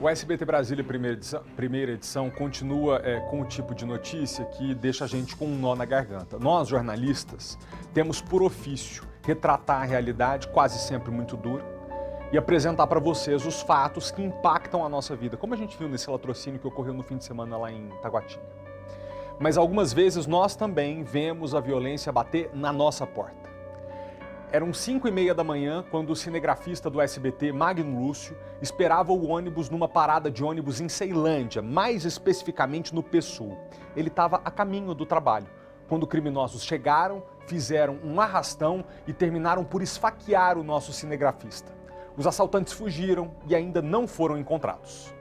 O SBT Brasília primeira edição continua com o tipo de notícia que deixa a gente com um nó na garganta. Nós, jornalistas, temos por ofício retratar a realidade, quase sempre muito dura, e apresentar para vocês os fatos que impactam a nossa vida, como a gente viu nesse latrocínio que ocorreu no fim de semana lá em Taguatinga. Mas algumas vezes nós também vemos a violência bater na nossa porta. Eram 5h30 da manhã quando o cinegrafista do SBT, Magno Lúcio, esperava o ônibus numa parada de ônibus em Ceilândia, mais especificamente no PSul. Ele estava a caminho do trabalho, quando criminosos chegaram, fizeram um arrastão e terminaram por esfaquear o nosso cinegrafista. Os assaltantes fugiram e ainda não foram encontrados.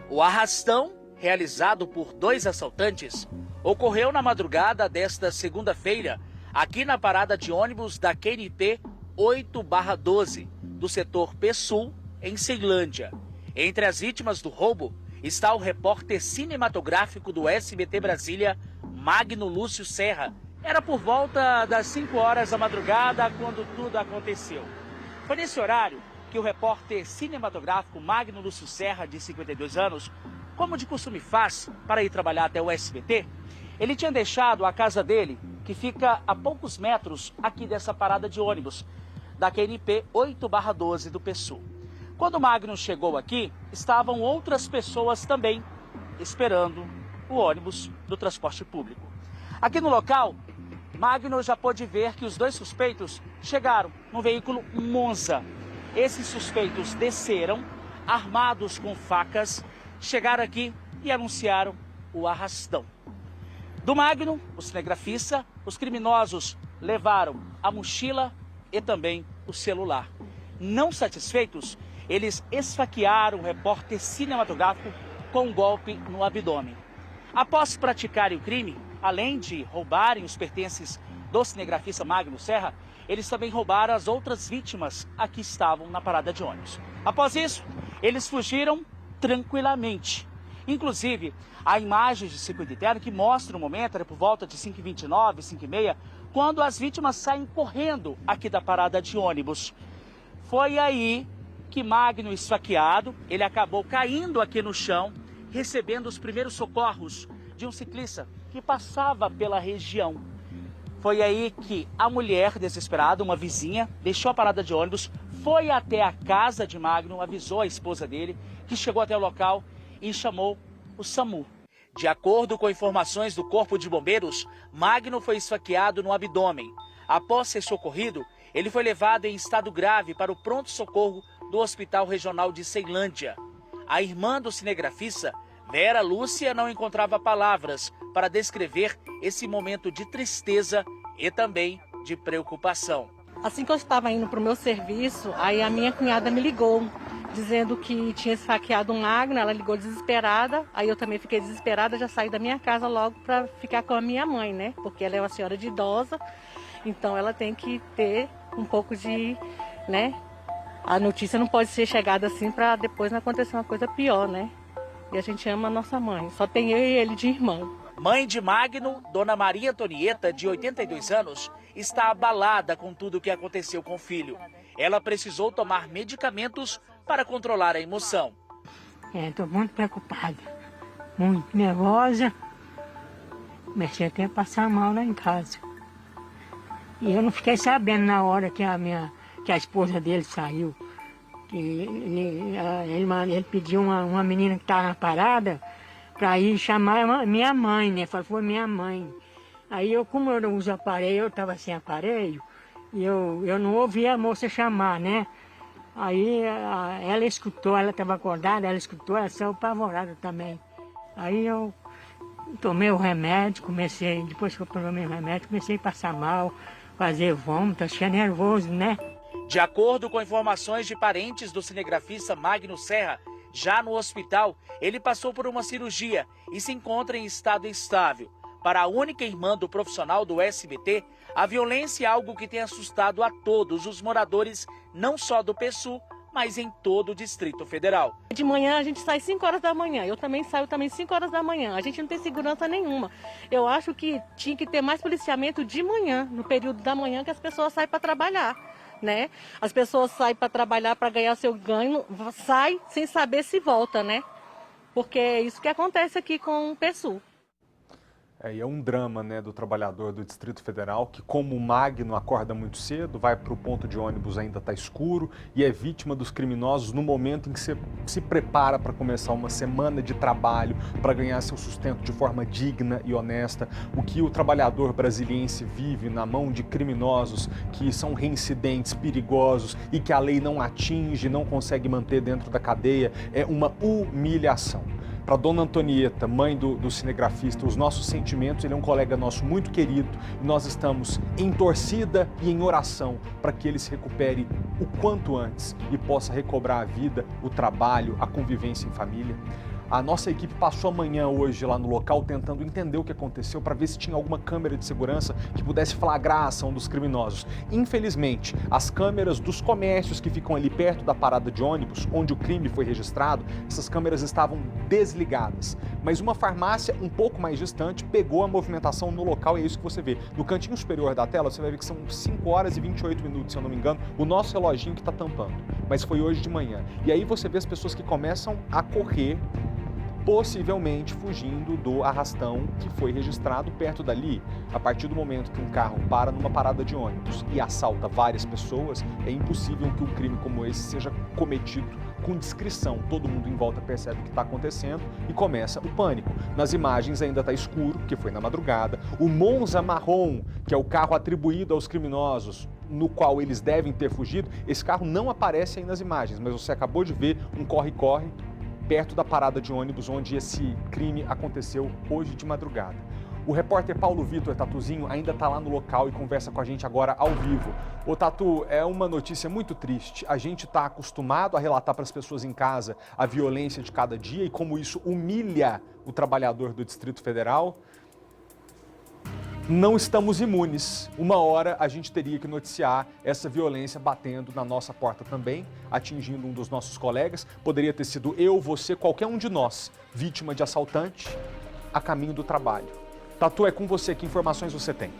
O arrastão, realizado por 2 assaltantes, ocorreu na madrugada desta segunda-feira, aqui na parada de ônibus da QNP 8/12, do setor PSul, em Ceilândia. Entre as vítimas do roubo está o repórter cinematográfico do SBT Brasília, Magno Lúcio Serra. Era por volta das 5 horas da madrugada quando tudo aconteceu. Foi nesse horário que o repórter cinematográfico Magno Lúcio Serra, de 52 anos, como de costume faz para ir trabalhar até o SBT, ele tinha deixado a casa dele, que fica a poucos metros aqui dessa parada de ônibus, da QNP 8/12 do PSul. Quando o Magno chegou aqui, estavam outras pessoas também esperando o ônibus do transporte público. Aqui no local, Magno já pôde ver que os 2 suspeitos chegaram no veículo Monza. Esses suspeitos desceram, armados com facas, chegaram aqui e anunciaram o arrastão. Do Magno, o cinegrafista, os criminosos levaram a mochila e também o celular. Não satisfeitos, eles esfaquearam o repórter cinematográfico com um golpe no abdômen. Após praticarem o crime, além de roubarem os pertences do cinegrafista Magno Serra, eles também roubaram as outras vítimas a que estavam na parada de ônibus. Após isso, eles fugiram tranquilamente. Inclusive, há imagens de circuito interno que mostram o momento, era por volta de 5h29, 5h30, quando as vítimas saem correndo aqui da parada de ônibus. Foi aí que Magno, esfaqueado, ele acabou caindo aqui no chão, recebendo os primeiros socorros de um ciclista que passava pela região. Foi aí que a mulher, desesperada, uma vizinha, deixou a parada de ônibus, foi até a casa de Magno, avisou a esposa dele, que chegou até o local e chamou o SAMU. De acordo com informações do Corpo de Bombeiros, Magno foi esfaqueado no abdômen. Após ser socorrido, ele foi levado em estado grave para o pronto-socorro do Hospital Regional de Ceilândia. A irmã do cinegrafista, Vera Lúcia, não encontrava palavras para descrever esse momento de tristeza e também de preocupação. Assim que eu estava indo para o meu serviço, aí a minha cunhada me ligou, dizendo que tinha esfaqueado um Magno. Ela ligou desesperada, aí eu também fiquei desesperada, já saí da minha casa logo para ficar com a minha mãe, né? Porque ela é uma senhora de idosa, então ela tem que ter um pouco de, né? A notícia não pode ser chegada assim para depois não acontecer uma coisa pior, né? E a gente ama a nossa mãe, só tem eu e ele de irmão. Mãe de Magno, Dona Maria Antonieta, de 82 anos, está abalada com tudo o que aconteceu com o filho. Ela precisou tomar medicamentos para controlar a emoção. Estou muito preocupada, muito nervosa. Comecei até a passar mal lá em casa. E eu não fiquei sabendo na hora que a esposa dele saiu. Ele pediu uma menina que estava na parada para ir chamar minha mãe, né? Foi minha mãe. Aí como eu não uso aparelho, eu estava sem aparelho, e eu não ouvi a moça chamar, né? Aí ela escutou, ela estava acordada, ela escutou, ela saiu apavorada também. Aí eu tomei o remédio, depois que eu tomei o remédio, comecei a passar mal, fazer vômito, achei nervoso, né? De acordo com informações de parentes do cinegrafista Magno Serra, já no hospital, ele passou por uma cirurgia e se encontra em estado estável. Para a única irmã do profissional do SBT, a violência é algo que tem assustado a todos os moradores, não só do PSul, mas em todo o Distrito Federal. De manhã a gente sai 5 horas da manhã, eu também saio 5 horas da manhã, a gente não tem segurança nenhuma. Eu acho que tinha que ter mais policiamento de manhã, no período da manhã que as pessoas saem para trabalhar. né? As pessoas saem para trabalhar, para ganhar seu ganho, sai sem saber se volta, né? Porque é isso que acontece aqui com o PSU. E é um drama, né, do trabalhador do Distrito Federal que, como o Magno, acorda muito cedo, vai para o ponto de ônibus, ainda está escuro, e é vítima dos criminosos no momento em que você se prepara para começar uma semana de trabalho, para ganhar seu sustento de forma digna e honesta. O que o trabalhador brasiliense vive na mão de criminosos que são reincidentes, perigosos e que a lei não atinge, não consegue manter dentro da cadeia, é uma humilhação. Para Dona Antonieta, mãe do cinegrafista, os nossos sentimentos, ele é um colega nosso muito querido e nós estamos em torcida e em oração para que ele se recupere o quanto antes e possa recobrar a vida, o trabalho, a convivência em família. A nossa equipe passou a manhã hoje lá no local tentando entender o que aconteceu para ver se tinha alguma câmera de segurança que pudesse flagrar a ação dos criminosos. Infelizmente, as câmeras dos comércios que ficam ali perto da parada de ônibus, onde o crime foi registrado, essas câmeras estavam desligadas. Mas uma farmácia um pouco mais distante pegou a movimentação no local e é isso que você vê. No cantinho superior da tela, você vai ver que são 5 horas e 28 minutos, se eu não me engano, o nosso reloginho que está tampando. Mas foi hoje de manhã. E aí você vê as pessoas que começam a correr, possivelmente fugindo do arrastão que foi registrado perto dali. A partir do momento que um carro para numa parada de ônibus e assalta várias pessoas, é impossível que um crime como esse seja cometido com discrição. Todo mundo em volta percebe o que está acontecendo e começa o pânico. Nas imagens ainda está escuro, porque foi na madrugada. O Monza marrom, que é o carro atribuído aos criminosos, no qual eles devem ter fugido, esse carro não aparece aí nas imagens, mas você acabou de ver um corre-corre perto da parada de ônibus onde esse crime aconteceu hoje de madrugada. O repórter Paulo Vitor Tatuzinho ainda está lá no local e conversa com a gente agora ao vivo. Ô Tatu, é uma notícia muito triste. A gente está acostumado a relatar para as pessoas em casa a violência de cada dia e como isso humilha o trabalhador do Distrito Federal. Não estamos imunes. Uma hora a gente teria que noticiar essa violência batendo na nossa porta também, atingindo um dos nossos colegas. Poderia ter sido eu, você, qualquer um de nós, vítima de assaltante a caminho do trabalho. Tatu, é com você. Que informações você tem?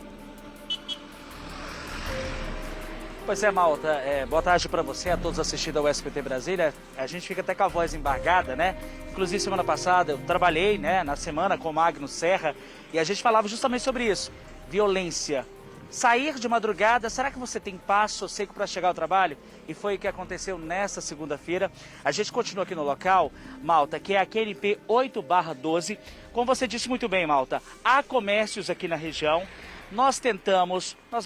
Pois é, Malta. Boa tarde para você, a todos assistindo ao SBT Brasília. A gente fica até com a voz embargada, né? Inclusive, semana passada eu trabalhei, né, na semana com o Magno Serra e a gente falava justamente sobre isso. Violência. Sair de madrugada, será que você tem passo seco para chegar ao trabalho? E foi o que aconteceu nesta segunda-feira. A gente continua aqui no local, Malta, que é a QNP 8/12. Como você disse muito bem, Malta, há comércios aqui na região. Nós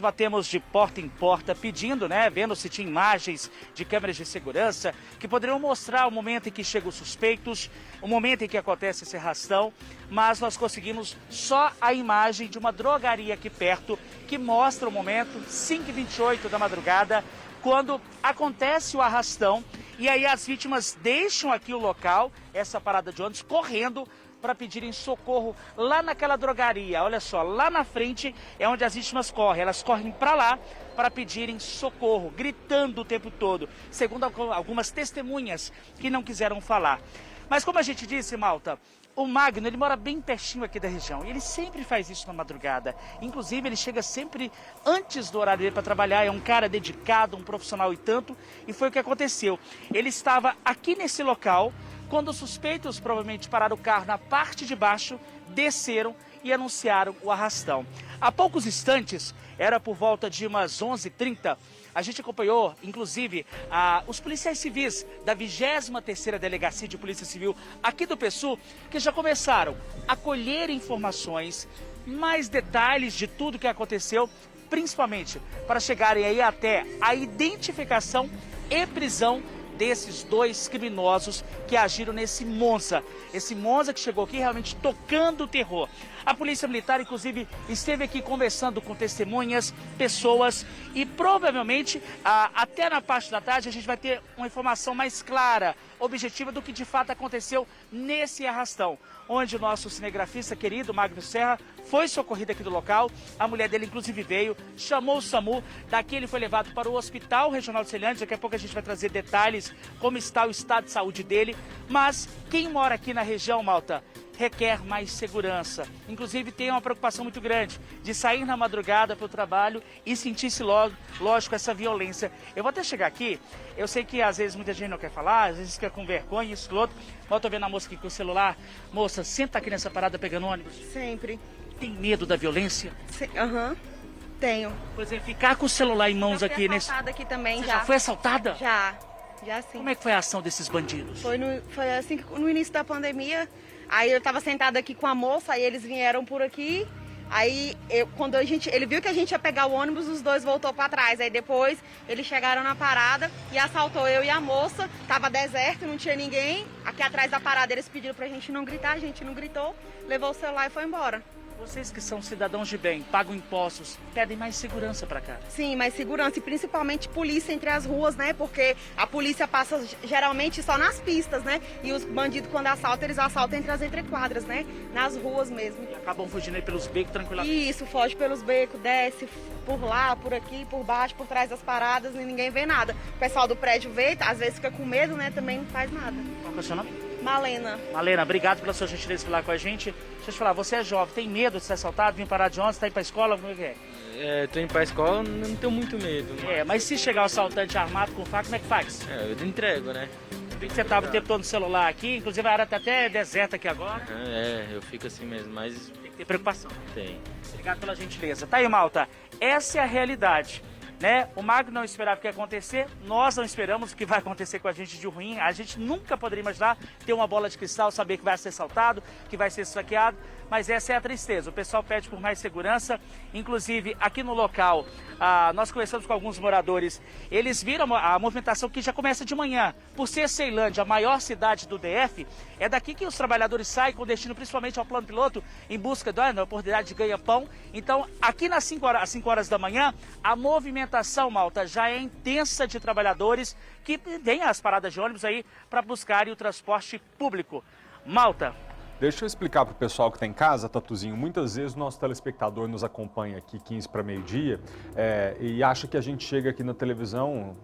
batemos de porta em porta pedindo, né, vendo se tinha imagens de câmeras de segurança que poderiam mostrar o momento em que chegam os suspeitos, o momento em que acontece esse arrastão, mas nós conseguimos só a imagem de uma drogaria aqui perto que mostra o momento, 5h28 da madrugada, quando acontece o arrastão e aí as vítimas deixam aqui o local, essa parada de ônibus, correndo para pedirem socorro lá naquela drogaria. Olha só, lá na frente é onde as vítimas correm. Elas correm para lá para pedirem socorro, gritando o tempo todo, segundo algumas testemunhas que não quiseram falar. Mas como a gente disse, Malta, o Magno, ele mora bem pertinho aqui da região e ele sempre faz isso na madrugada. Inclusive, ele chega sempre antes do horário dele para trabalhar. É um cara dedicado, um profissional e tanto. E foi o que aconteceu. Ele estava aqui nesse local quando os suspeitos provavelmente pararam o carro na parte de baixo, desceram e anunciaram o arrastão. Há poucos instantes, era por volta de umas 11h30, a gente acompanhou, inclusive, os policiais civis da 23ª Delegacia de Polícia Civil aqui do PSU, que já começaram a colher informações, mais detalhes de tudo que aconteceu, principalmente para chegarem aí até a identificação e prisão desses dois criminosos que agiram nesse Monza. Esse Monza que chegou aqui realmente tocando o terror. A Polícia Militar, inclusive, esteve aqui conversando com testemunhas, pessoas e provavelmente até na parte da tarde a gente vai ter uma informação mais clara, objetiva do que de fato aconteceu nesse arrastão, onde o nosso cinegrafista querido, Magno Serra, foi socorrido aqui do local. A mulher dele, inclusive, veio, chamou o SAMU. Daqui ele foi levado para o Hospital Regional de Ceilândia. Daqui a pouco a gente vai trazer detalhes como está o estado de saúde dele. Mas quem mora aqui na região, Malta, requer mais segurança. Inclusive tem uma preocupação muito grande de sair na madrugada para o trabalho e sentir-se logo, lógico, essa violência. Eu vou até chegar aqui, eu sei que às vezes muita gente não quer falar, às vezes fica com vergonha, isso, outro. Mas eu tô vendo a moça aqui com o celular. Moça, senta aqui nessa parada pegando ônibus. Sempre. Tem medo da violência? Aham, tenho. Pois é, ficar com o celular em mãos Já fui aqui nesse... assaltada aqui também, Você já. já foi assaltada? Já sim. Como é que foi a ação desses bandidos? Foi assim que no início da pandemia, aí eu tava sentada aqui com a moça, aí eles vieram por aqui, aí ele viu que a gente ia pegar o ônibus, os dois voltou pra trás, aí depois eles chegaram na parada e assaltou eu e a moça, tava deserto, não tinha ninguém, aqui atrás da parada eles pediram pra gente não gritar, a gente não gritou, levou o celular e foi embora. Vocês que são cidadãos de bem, pagam impostos, pedem mais segurança pra cá. Sim, mais segurança e principalmente polícia entre as ruas, né? Porque a polícia passa geralmente só nas pistas, né? E os bandidos, quando assaltam, eles assaltam entre as entrequadras, né? Nas ruas mesmo. E acabam fugindo aí pelos becos tranquilamente. Isso, foge pelos becos, desce por lá, por aqui, por baixo, por trás das paradas e ninguém vê nada. O pessoal do prédio vê, às vezes fica com medo, né? Também não faz nada. Qual que é o seu nome? Malena. Malena, obrigado pela sua gentileza de falar com a gente. Deixa eu te falar, você é jovem, tem medo de ser assaltado, vir parar de ônibus, tá indo pra escola, como é que é? Tô indo pra escola, não tenho muito medo. Mas se chegar um assaltante armado com faca, como é que faz? Eu entrego, né? Eu vi que você tava o tempo todo no celular aqui, inclusive a área tá até deserta aqui agora. Eu fico assim mesmo, mas Tem que ter preocupação. tem. Obrigado pela gentileza. Tá aí, malta. Essa é a realidade, né? O Magno não esperava o que ia acontecer, nós não esperamos o que vai acontecer com a gente de ruim. A gente nunca poderia imaginar ter uma bola de cristal, saber que vai ser assaltado, que vai ser saqueado, mas essa é a tristeza. O pessoal pede por mais segurança, inclusive aqui no local, nós conversamos com alguns moradores, eles viram a movimentação que já começa de manhã. Por ser Ceilândia, a maior cidade do DF, é daqui que os trabalhadores saem com destino principalmente ao plano piloto, em busca da oportunidade de ganha-pão. Então, aqui às 5 horas da manhã, a movimentação, malta, já é intensa de trabalhadores que vêm às paradas de ônibus aí para buscarem o transporte público. Malta. Deixa eu explicar para o pessoal que está em casa, Tatuzinho. Muitas vezes o nosso telespectador nos acompanha aqui 15 para meio-dia e acha que a gente chega aqui na televisão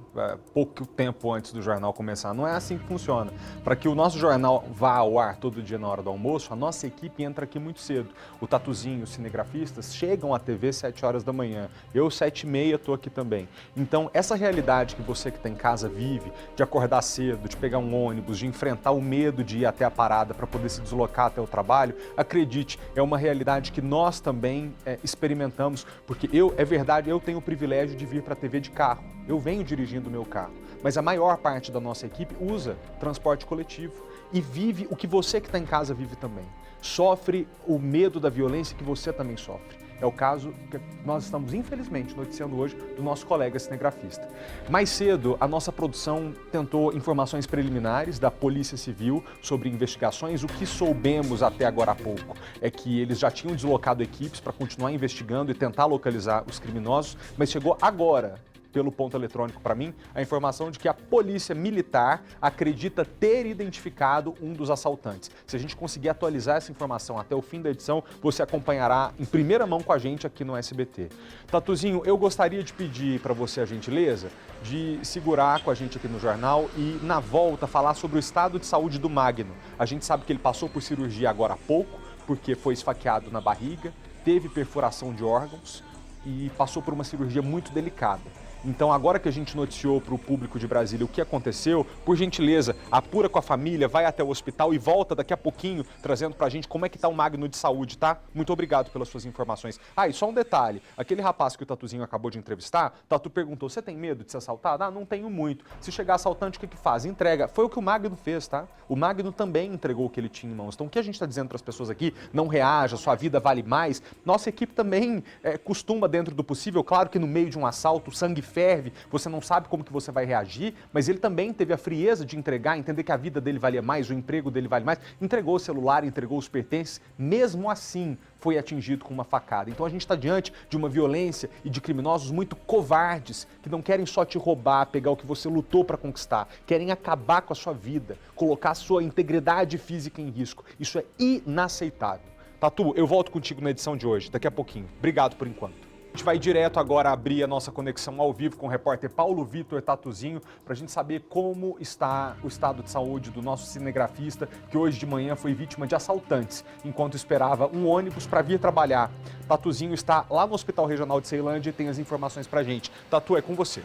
pouco tempo antes do jornal começar. Não é assim que funciona. Para que o nosso jornal vá ao ar todo dia na hora do almoço, a nossa equipe entra aqui muito cedo. O Tatuzinho, os cinegrafistas, chegam à TV 7 horas da manhã. Eu, 7h30, estou aqui também. Então, essa realidade que você que está em casa vive, de acordar cedo, de pegar um ônibus, de enfrentar o medo de ir até a parada para poder se deslocar até o trabalho, acredite, é uma realidade que nós também experimentamos, porque é verdade, eu tenho o privilégio de vir para a TV de carro, eu venho dirigindo o meu carro, mas a maior parte da nossa equipe usa transporte coletivo e vive o que você que está em casa vive também, sofre o medo da violência que você também sofre. É o caso que nós estamos, infelizmente, noticiando hoje do nosso colega cinegrafista. Mais cedo, a nossa produção tentou informações preliminares da Polícia Civil sobre investigações. O que soubemos até agora há pouco é que eles já tinham deslocado equipes para continuar investigando e tentar localizar os criminosos, mas chegou agora, pelo ponto eletrônico para mim, a informação de que a Polícia Militar acredita ter identificado um dos assaltantes. Se a gente conseguir atualizar essa informação até o fim da edição, você acompanhará em primeira mão com a gente aqui no SBT. Tatuzinho, eu gostaria de pedir para você a gentileza de segurar com a gente aqui no jornal e, na volta, falar sobre o estado de saúde do Magno. A gente sabe que ele passou por cirurgia agora há pouco, porque foi esfaqueado na barriga, teve perfuração de órgãos e passou por uma cirurgia muito delicada. Então, agora que a gente noticiou para o público de Brasília o que aconteceu, por gentileza, apura com a família, vai até o hospital e volta daqui a pouquinho trazendo para a gente como é que está o Magno de saúde, tá? Muito obrigado pelas suas informações. E só um detalhe, aquele rapaz que o Tatuzinho acabou de entrevistar, Tatu perguntou, você tem medo de ser assaltado? Não tenho muito. Se chegar assaltante, o que faz? Entrega. Foi o que o Magno fez, tá? O Magno também entregou o que ele tinha em mãos. Então, o que a gente está dizendo para as pessoas aqui, não reaja, sua vida vale mais. Nossa equipe também costuma, dentro do possível, claro que no meio de um assalto, o sangue ferve, você não sabe como que você vai reagir, mas ele também teve a frieza de entregar, entender que a vida dele valia mais, o emprego dele vale mais, entregou o celular, entregou os pertences, mesmo assim foi atingido com uma facada. Então a gente está diante de uma violência e de criminosos muito covardes, que não querem só te roubar, pegar o que você lutou para conquistar, querem acabar com a sua vida, colocar a sua integridade física em risco. Isso é inaceitável. Tatu, eu volto contigo na edição de hoje, daqui a pouquinho. Obrigado por enquanto. A gente vai direto agora abrir a nossa conexão ao vivo com o repórter Paulo Vitor Tatuzinho para a gente saber como está o estado de saúde do nosso cinegrafista, que hoje de manhã foi vítima de assaltantes, enquanto esperava um ônibus para vir trabalhar. Tatuzinho está lá no Hospital Regional de Ceilândia e tem as informações para a gente. Tatu, é com você.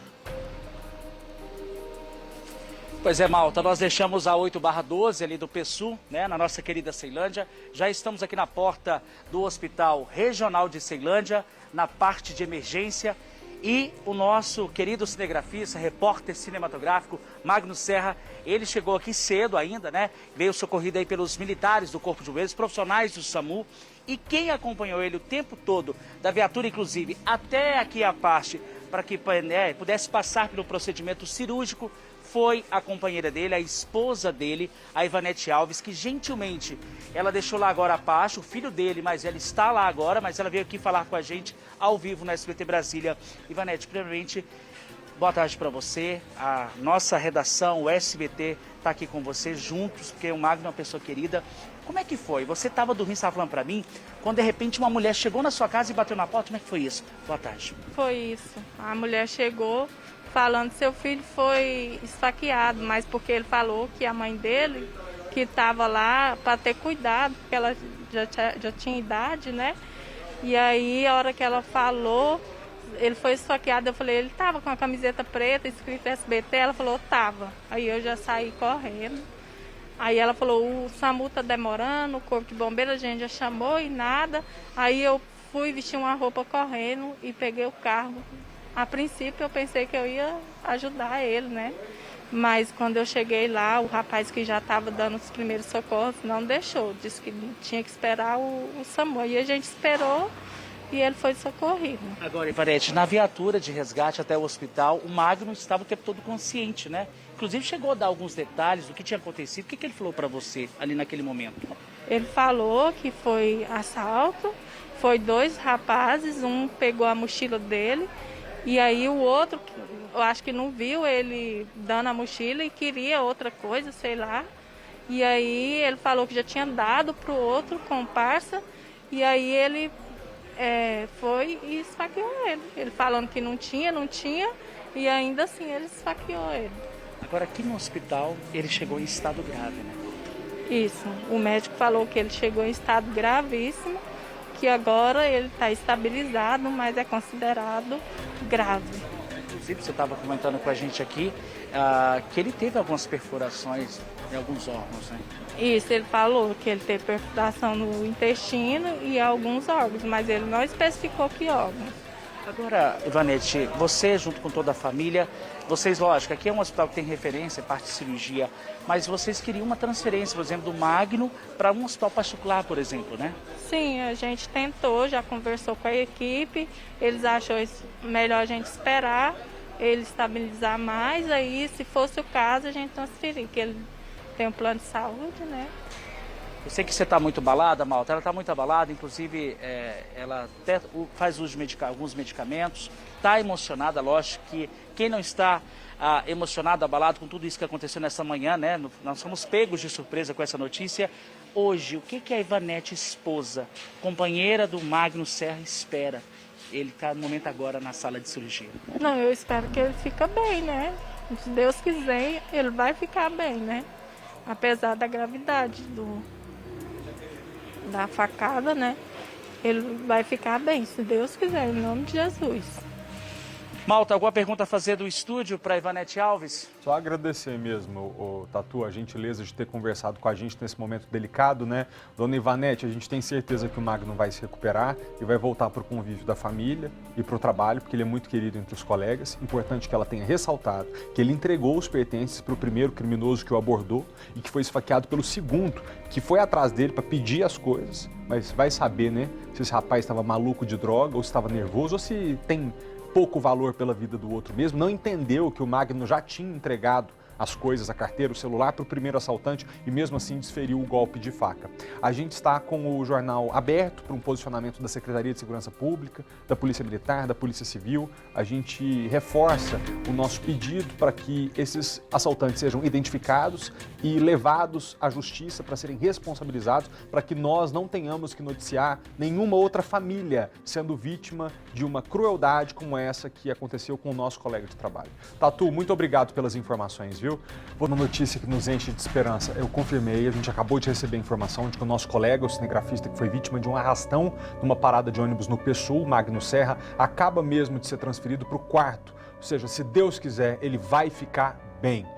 Pois é, malta, nós deixamos a 8/12 ali do PSU, né, na nossa querida Ceilândia. Já estamos aqui na porta do Hospital Regional de Ceilândia, na parte de emergência. E o nosso querido cinegrafista, repórter cinematográfico, Magno Serra, ele chegou aqui cedo ainda, né? Veio socorrido aí pelos militares do Corpo de Bombeiros, profissionais do SAMU. E quem acompanhou ele o tempo todo, da viatura inclusive, até aqui a parte, para que pudesse passar pelo procedimento cirúrgico, foi a companheira dele, a esposa dele, a Ivanete Alves, que gentilmente, ela deixou lá agora a Pacho, o filho dele, mas ela está lá agora, mas ela veio aqui falar com a gente ao vivo na SBT Brasília. Ivanete, primeiramente, boa tarde para você, a nossa redação, o SBT, está aqui com você, juntos, porque o Magno é uma pessoa querida. Como é que foi? Você estava dormindo, estava falando para mim, quando de repente uma mulher chegou na sua casa e bateu na porta, como é que foi isso? Boa tarde. Foi isso, a mulher chegou falando que seu filho foi esfaqueado, mas porque ele falou que a mãe dele, que estava lá para ter cuidado, porque ela já tinha idade, né? E aí, a hora que ela falou, ele foi esfaqueado, eu falei, ele estava com a camiseta preta, escrito SBT, ela falou, tava. Aí eu já saí correndo. Aí ela falou, o SAMU tá demorando, o Corpo de Bombeiros a gente já chamou e nada. Aí eu fui vestir uma roupa correndo e peguei o carro. A princípio eu pensei que eu ia ajudar ele, né? Mas quando eu cheguei lá, o rapaz que já estava dando os primeiros socorros não deixou. Disse que tinha que esperar o SAMU. E a gente esperou e ele foi socorrido. Agora, Ivanete, na viatura de resgate até o hospital, o Magno estava o tempo todo consciente, né? Inclusive chegou a dar alguns detalhes do que tinha acontecido. O que ele falou para você ali naquele momento? Ele falou que foi assalto, foi 2 rapazes, um pegou a mochila dele. E aí o outro, eu acho que não viu ele dando a mochila e queria outra coisa, sei lá. E aí ele falou que já tinha dado para o outro comparsa. E aí ele foi e esfaqueou ele. Ele falando que não tinha. E ainda assim ele esfaqueou ele. Agora aqui no hospital ele chegou em estado grave, né? Isso, o médico falou que ele chegou em estado gravíssimo. Que agora ele está estabilizado, mas é considerado grave. Inclusive, você estava comentando com a gente aqui que ele teve algumas perfurações em alguns órgãos, né? Isso, ele falou que ele teve perfuração no intestino e alguns órgãos, mas ele não especificou que órgãos. Agora, Ivanete, você junto com toda a família, vocês, lógico, aqui é um hospital que tem referência, parte de cirurgia, mas vocês queriam uma transferência, por exemplo, do Magno para um hospital particular, por exemplo, né? Sim, a gente tentou, já conversou com a equipe, eles achou melhor a gente esperar, ele estabilizar mais, aí se fosse o caso a gente transferir, que ele tem um plano de saúde, né? Eu sei que você está muito abalada, Malta, ela está muito abalada, inclusive ela até faz uso de alguns medicamentos, está emocionada, lógico que quem não está emocionado, abalado com tudo isso que aconteceu nessa manhã, né? Nós fomos pegos de surpresa com essa notícia. Hoje, o que a Ivanete, esposa, companheira do Magno Serra, espera? Ele está no momento agora na sala de cirurgia. Não, eu espero que ele fique bem, né? Se Deus quiser, ele vai ficar bem, né? Apesar da gravidade da facada, né? Ele vai ficar bem, se Deus quiser, em nome de Jesus. Malta, alguma pergunta a fazer do estúdio para Ivanete Alves? Só agradecer mesmo, Tatu, a gentileza de ter conversado com a gente nesse momento delicado, né? Dona Ivanete, a gente tem certeza que o Magno vai se recuperar e vai voltar para o convívio da família e para o trabalho, porque ele é muito querido entre os colegas. Importante que ela tenha ressaltado que ele entregou os pertences para o primeiro criminoso que o abordou e que foi esfaqueado pelo segundo, que foi atrás dele para pedir as coisas, mas vai saber, né? Se esse rapaz estava maluco de droga ou se estava nervoso ou se tem pouco valor pela vida do outro mesmo, não entendeu que o Magno já tinha entregado as coisas, a carteira, o celular, para o primeiro assaltante e mesmo assim desferiu o golpe de faca. A gente está com o jornal aberto para um posicionamento da Secretaria de Segurança Pública, da Polícia Militar, da Polícia Civil. A gente reforça o nosso pedido para que esses assaltantes sejam identificados e levados à justiça para serem responsabilizados, para que nós não tenhamos que noticiar nenhuma outra família sendo vítima de uma crueldade como essa que aconteceu com o nosso colega de trabalho. Tatu, muito obrigado pelas informações, viu? Uma notícia que nos enche de esperança. Eu confirmei, a gente acabou de receber a informação de que o nosso colega, o cinegrafista que foi vítima de um arrastão numa parada de ônibus no PSUL, Magno Serra, acaba mesmo de ser transferido para o quarto. Ou seja, se Deus quiser, ele vai ficar bem.